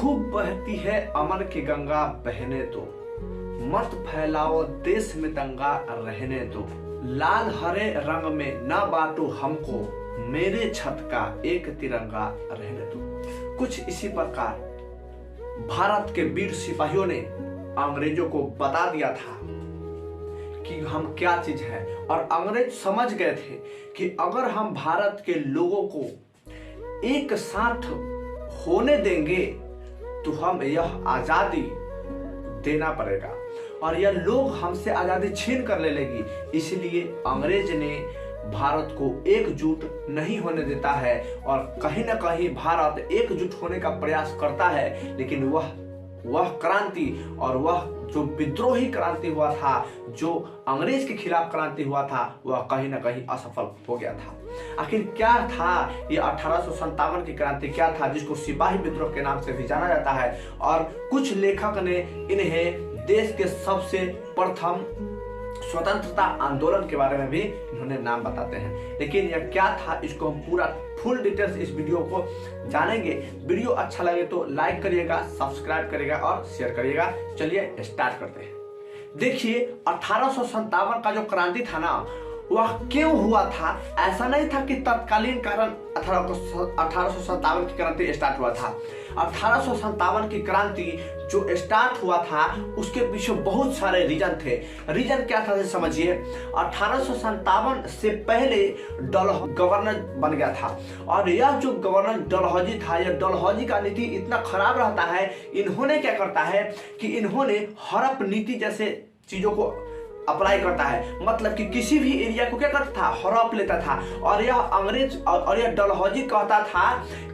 खूब बहती है अमन की गंगा, बहने दो, मत फैलाओ देश में दंगा, रहने दो। लाल हरे रंग में न बांटो हमको, मेरे छत का एक तिरंगा, रहने दो। कुछ इसी प्रकार भारत के वीर सिपाहियों ने अंग्रेजों को बता दिया था कि हम क्या चीज है, और अंग्रेज समझ गए थे कि अगर हम भारत के लोगों को एक साथ होने देंगे तो हम यह आजादी देना पड़ेगा और यह लोग हमसे आजादी छीन कर ले लेगी। इसलिए अंग्रेज ने भारत को एकजुट नहीं होने देता है और कहीं ना कहीं भारत एकजुट होने का प्रयास करता है, लेकिन वह क्रांति और वह जो विद्रोही क्रांति हुआ था, जो अंग्रेज के खिलाफ क्रांति हुआ था, वह कहीं ना कहीं असफल हो गया था। आखिर क्या था ये 1857 की क्रांति, क्या था जिसको सिपाही विद्रोह के नाम से भी जाना जाता है। और कुछ लेखक ने इन्हें देश के सबसे प्रथम स्वतंत्रता आंदोलन के बारे में भी इन्होंने नाम बताते हैं। लेकिन यह क्या था, इसको हम पूरा फुल डिटेल्स इस वीडियो को जानेंगे। वीडियो अच्छा लगे तो लाइक करिएगा, सब्सक्राइब करिएगा और शेयर करिएगा। चलिए स्टार्ट करते हैं। देखिए 1857 का जो क्रांति था ना, वह क्यों हुआ था? ऐसा नहीं था कि तत्कालीन कारण 1857 की क्रांति स्टार्ट हुआ था। 1857 की क्रांति जो स्टार्ट हुआ था उसके पीछे बहुत सारे रीजन थे। रीजन क्या था समझिए। 1857 से पहले गवर्नर बन गया था और यह जो गवर्नर डलहौजी था, यह डलहौजी का नीति इतना खराब रहता है। इन्होंने क्या करता है कि इन्होंने हड़प नीति जैसे चीजों को अप्लाई करता है, मतलब कि किसी भी एरिया को क्या करता था, हड़प लेता था। और यह अंग्रेज और यह डलहौजी कहता था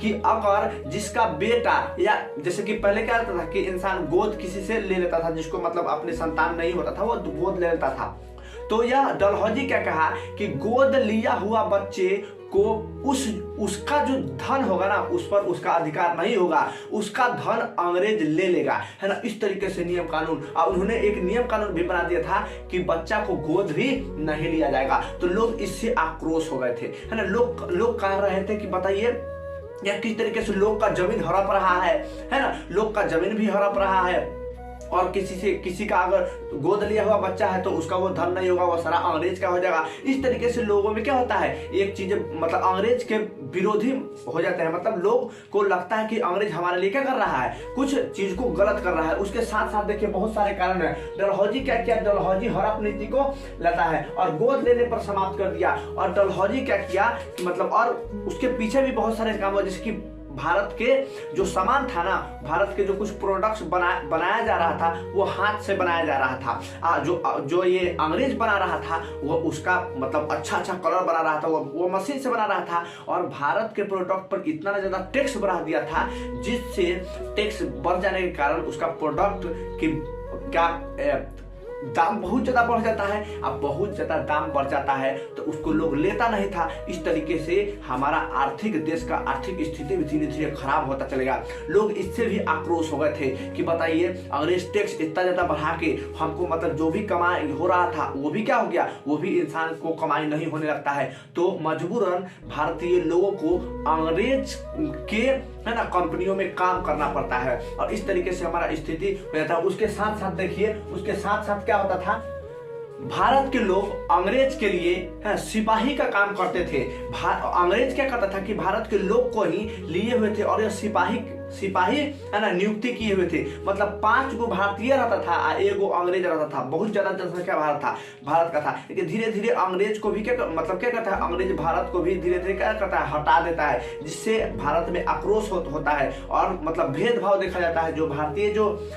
कि अगर जिसका बेटा, या जैसे कि पहले क्या होता था कि इंसान गोद किसी से ले लेता था, जिसको मतलब अपने संतान नहीं होता था, वो गोद ले लेता था। तो यह डलहौजी क्या कहा कि गोद लिया हुआ बच्चे को उसका जो धन होगा ना, उस पर उसका अधिकार नहीं होगा, उसका धन अंग्रेज ले लेगा, है ना। इस तरीके से नियम कानून, और उन्होंने एक नियम कानून भी बना दिया था कि बच्चा को गोद भी नहीं लिया जाएगा। तो लोग इससे आक्रोश हो गए थे, है ना। लोग कह रहे थे कि बताइए यह किस तरीके से लोग का जमीन हड़प रहा है ना। लोग का जमीन भी हड़प रहा है और किसी का अगर गोद लिया हुआ बच्चा है तो उसका वो धन नहीं होगा, वो सारा अंग्रेज का हो जाएगा। इस तरीके से लोगों में क्या होता है, एक चीज मतलब अंग्रेज के विरोधी हो जाते हैं। मतलब लोग को लगता है कि अंग्रेज हमारे लिए क्या कर रहा है, कुछ चीज को गलत कर रहा है। उसके साथ साथ देखिए बहुत सारे कारण है। डलहौजी क्या किया, डलहौजी हड़प नीति को लाता है और गोद लेने पर समाप्त कर दिया। और डलहौजी क्या किया मतलब, और उसके पीछे भी बहुत सारे काम हुए, जैसे कि भारत के जो सामान था ना, भारत के जो कुछ प्रोडक्ट्स बनाया जा रहा था वो हाथ से बनाया जा रहा था। जो ये अंग्रेज बना रहा था वो उसका मतलब अच्छा कलर बना रहा था, वो मशीन से बना रहा था। और भारत के प्रोडक्ट पर इतना ज्यादा टैक्स बढ़ा दिया था, जिससे टैक्स बढ़ जाने के कारण उसका प्रोडक्ट की क्या दाम बहुत ज्यादा बढ़ जाता है। अब बहुत ज्यादा दाम बढ़ जाता है तो उसको लोग लेता नहीं था। इस तरीके से हमारा देश का आर्थिक स्थिति भी धीरे धीरे खराब होता चलेगा। लोग इससे भी आक्रोश हो गए थे कि बताइए अंग्रेज टैक्स इतना ज्यादा बढ़ा के हमको मतलब जो भी कमाई हो रहा था वो भी क्या हो गया, वो भी इंसान को कमाई नहीं होने लगता है। तो मजबूरन भारतीय लोगों को अंग्रेज के, है ना, कंपनियों में काम करना पड़ता है और इस तरीके से हमारा स्थिति हो जाता है। उसके साथ साथ देखिए, उसके साथ साथ क्या होता था, भारत के लोग अंग्रेज के लिए सिपाही का काम करते थे। अंग्रेज क्या करता था कि भारत के लोग को ही लिए हुए थे और यह सिपाही है ना नियुक्ति किए हुए थे। मतलब 5 गो भारतीय रहता था और 1 गो अंग्रेज रहता था। बहुत ज्यादा जनसंख्या भारत का था। लेकिन धीरे धीरे अंग्रेज को भी क्या करता है, अंग्रेज भारत को भी धीरे धीरे क्या करता है, हटा देता है, जिससे भारत में आक्रोश होता है और मतलब भेदभाव देखा जाता है। जो भारतीय जो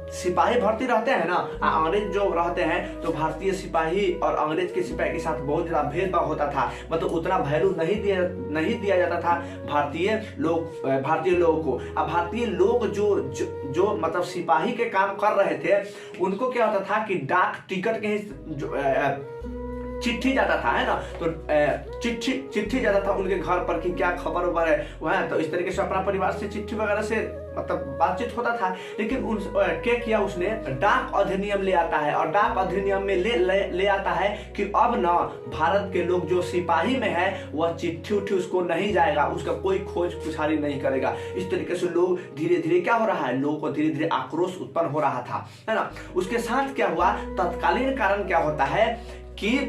सिपाही भर्ती रहते हैं ना, अंग्रेज जो रहते हैं, तो भारतीय सिपाही और अंग्रेज के सिपाही के साथ बहुत ज्यादा भेदभाव होता था। मतलब उतना वैल्यू नहीं दिया जाता था भारतीय लोगों को। अब भारतीय लोग जो मतलब सिपाही के काम कर रहे थे, उनको क्या होता था कि डाक टिकट के चिट्ठी जाता था, है ना, तो चिट्ठी जाता था उनके घर पर कि क्या खबर वबर है वह, तो इस तरीके से अपना परिवार से चिट्ठी वगैरह से मतलब बातचीत होता था। लेकिन क्या किया उसने, डाक अधिनियम ले आता है, और डाक अधिनियम में ले आता है कि अब ना भारत के लोग जो सिपाही में है वह चिट्ठी उठी उसको नहीं जाएगा, उसका कोई खोज पुछारी नहीं करेगा। इस तरीके से लोग धीरे धीरे क्या हो रहा है, लोगों को धीरे धीरे आक्रोश उत्पन्न हो रहा था, है ना। उसके साथ क्या हुआ, तत्कालीन कारण क्या होता है कि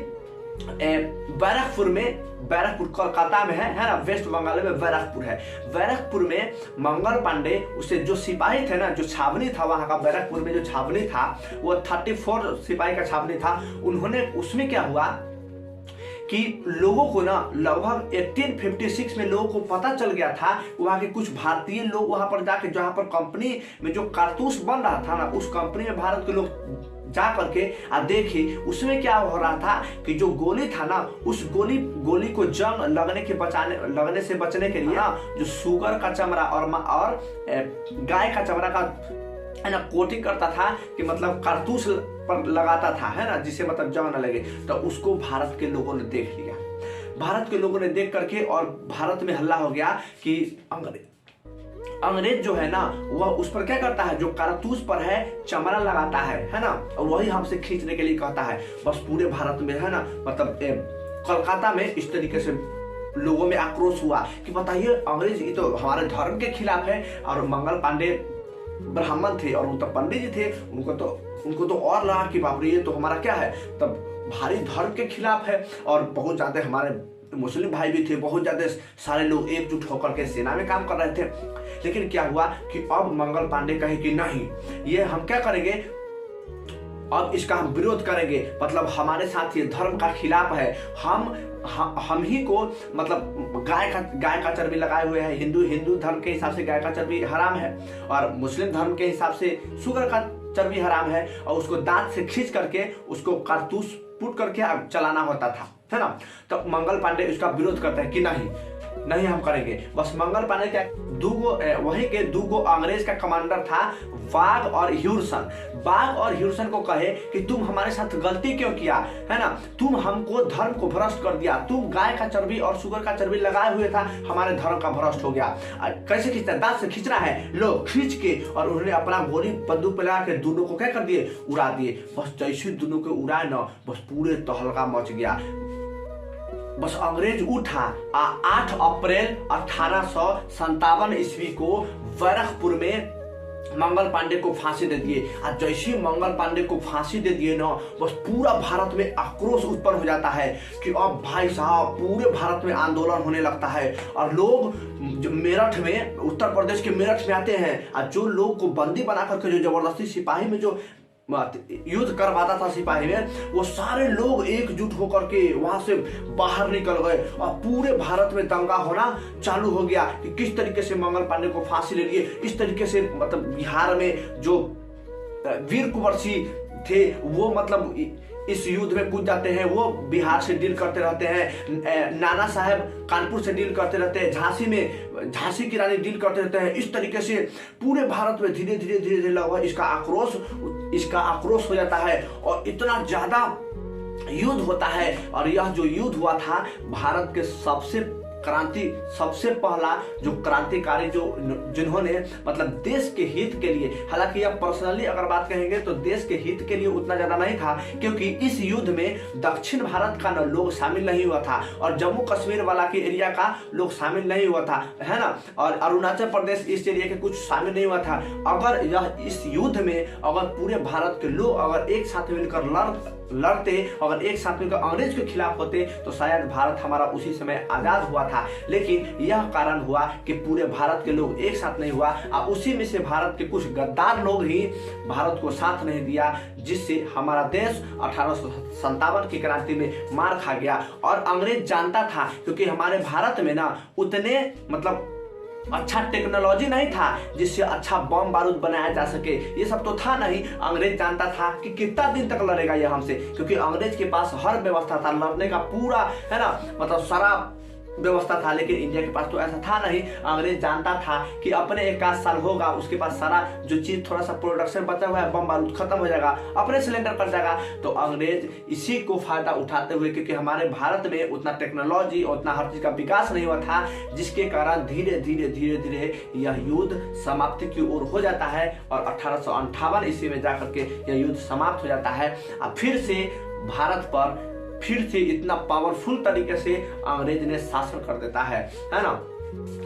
बैरकपुर कोलकाता में है ना, वेस्ट बंगाल में बैरकपुर है। बैरकपुर में मंगल पांडे उसे जो सिपाही थे ना, जो छावनी था वहां का, बैरकपुर में जो छावनी था वो 34 सिपाही का छावनी था। उन्होंने उसमें क्या हुआ कि लोगों को ना लगभग 1856 में लोगों को पता चल गया था, वहां के कुछ भारतीय लोग वहां पर जाके, जहां पर कंपनी में जो कारतूस बन रहा था ना, उस कंपनी में भारत के लोग जा करके देखिए उसमें क्या हो रहा था कि जो गोली था ना, उस गोली को जंग लगने से बचने के लिए ना, जो सुगर का चमड़ा और गाय का चमड़ा का, है ना, कोटिंग करता था कि मतलब कारतूस पर लगाता था, है ना, जिससे मतलब जंग न लगे। तो उसको भारत के लोगों ने देख लिया, भारत के लोगों ने देख करके, और भारत में हल्ला हो गया कि अंग्रेज जो है ना वह उस पर क्या करता है, जो कारतूस पर है चमड़ा लगाता है ना, और वही हमसे खींचने के लिए कहता है। बस पूरे भारत में, है ना, मतलब कोलकाता में इस तरीके से लोगों में आक्रोश हुआ कि बताइए अंग्रेज ये तो हमारे धर्म के खिलाफ है। और मंगल पांडे ब्राह्मण थे और वो तो पंडित जी थे, उनको तो और लगा कि बाप रे ये तो हमारा क्या है, तब भारी धर्म के खिलाफ है। और बहुत ज्यादा हमारे मुस्लिम भाई भी थे, बहुत ज्यादा सारे लोग एकजुट होकर के सेना में काम कर रहे थे। लेकिन क्या हुआ कि अब मंगल पांडे कहे कि नहीं, ये हम क्या करेंगे, अब इसका हम विरोध करेंगे, मतलब हमारे साथ ये धर्म का खिलाफ है। हम ही को मतलब गाय का चर्बी लगाए हुए हैं। हिंदू धर्म के हिसाब से गाय का चर्बी हराम है, और मुस्लिम धर्म के हिसाब से सुगर का चर्बी हराम है, और उसको दांत से खींच करके उसको कारतूस पुट करके चलाना होता था, है ना। तो मंगल पांडे उसका विरोध करते हैं कि नहीं हम करेंगे। बस मंगल पांडे क्या, वहीं के दूगो अंग्रेज का कमांडर था, बाघ और ह्यूरसन को कहे कि तुम हमारे साथ गलती क्यों किया, है ना, तुम हमको धर्म को भ्रष्ट कर दिया, तुम गाय का चर्बी और सुगर का चर्बी लगाए हुए था, हमारे धर्म का भ्रष्ट हो गया। कैसे खींचना, दांत से खींचना है, लो खींच के, और उन्होंने अपना गोली बंदूक पे लगा के दोनों को क्या कर दिए, उड़ा दिए। बस जैसे दोनों को उड़ाए ना, बस पूरे तहलका मच गया। बस अंग्रेज उठा 8 अप्रैल 1857 ईस्वी को बैरकपुर में मंगल पांडे को फांसी दे दिए। और जैसे मंगल पांडे को फांसी दे दिए ना, बस पूरा भारत में आक्रोश उत्पन्न हो जाता है कि अब भाई साहब पूरे भारत में आंदोलन होने लगता है। और लोग जो मेरठ में, उत्तर प्रदेश के मेरठ में आते हैं, और जो लोग को बंदी बना करके जो जबरदस्ती सिपाही में जो युद्ध करवाता था सिपाही में, वो सारे लोग एकजुट होकर के वहां से बाहर निकल गए, और पूरे भारत में दंगा होना चालू हो गया कि किस तरीके से मंगल पांडे को फांसी ले लिए। इस तरीके से मतलब बिहार में जो वीर कुंवर सिंह थे वो मतलब इस युद्ध में कूद जाते हैं, वो बिहार से डील करते रहते हैं, नाना साहब कानपुर से डील करते रहते हैं, झांसी की रानी डील करते रहते हैं। इस तरीके से पूरे भारत में धीरे धीरे लगा इसका आक्रोश हो जाता है, और इतना ज्यादा युद्ध होता है। और यह जो युद्ध हुआ था भारत के सबसे पहला जो क्रांतिकारी जिन्होंने मतलब देश के हित के लिए, हालांकि यह पर्सनली अगर बात कहेंगे तो देश के हित के लिए उतना ज्यादा नहीं था, क्योंकि इस युद्ध में दक्षिण भारत का लोग शामिल नहीं हुआ था, और जम्मू कश्मीर वाला के एरिया का लोग शामिल नहीं हुआ था, है ना, और अरुणाचल प्रदेश इस एरिया के कुछ शामिल नहीं हुआ था। अगर यह इस युद्ध में अगर पूरे भारत के लोग अगर एक साथ मिलकर लड़ते, अगर एक साथ मिलकर अंग्रेज के खिलाफ होते, तो शायद भारत हमारा उसी समय आजाद हुआ था। लेकिन यह कारण हुआ कि पूरे भारत के लोग एक साथ नहीं हुआ, और उसी में से भारत के कुछ गद्दार लोग ही भारत को साथ नहीं दिया, जिससे हमारा देश 1857 की क्रांति में मार खा गया। और अंग्रेज जानता था, क्योंकि हमारे भारत में ना उतने मतलब अच्छा टेक्नोलॉजी नहीं था जिससे अच्छा बम बारूद बनाया जा सके, ये सब तो था नहीं। अंग्रेज जानता था कि कितना दिन तक लड़ेगा ये हमसे, क्योंकि अंग्रेज के पास हर व्यवस्था था लड़ने का पूरा, है ना, मतलब सारा व्यवस्था था, लेकिन इंडिया के पास तो ऐसा था नहीं। अंग्रेज जानता था कि अपने 1 साल होगा उसके पास सारा जो चीज थोड़ा सा प्रोडक्शन बचा हुआ है, बम बारूद खत्म हो जाएगा, अपने सिलेंडर कर जाएगा। तो अंग्रेज इसी को फायदा उठाते हुए, क्योंकि हमारे भारत में उतना टेक्नोलॉजी और उतना हर चीज का विकास नहीं हुआ था, जिसके कारण धीरे धीरे यह युद्ध समाप्ति की ओर हो जाता है और 1858 ईस्वी में जाकर के यह युद्ध समाप्त हो जाता है। और फिर से भारत पर फिर से इतना पावरफुल तरीके से अंग्रेज ने शासन कर देता है ना।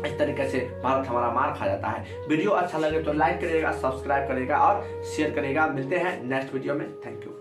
इस तरीके से भारत हमारा मार खा जाता है। वीडियो अच्छा लगे तो लाइक करिएगा, सब्सक्राइब करिएगा और शेयर करिएगा। मिलते हैं नेक्स्ट वीडियो में। Thank you.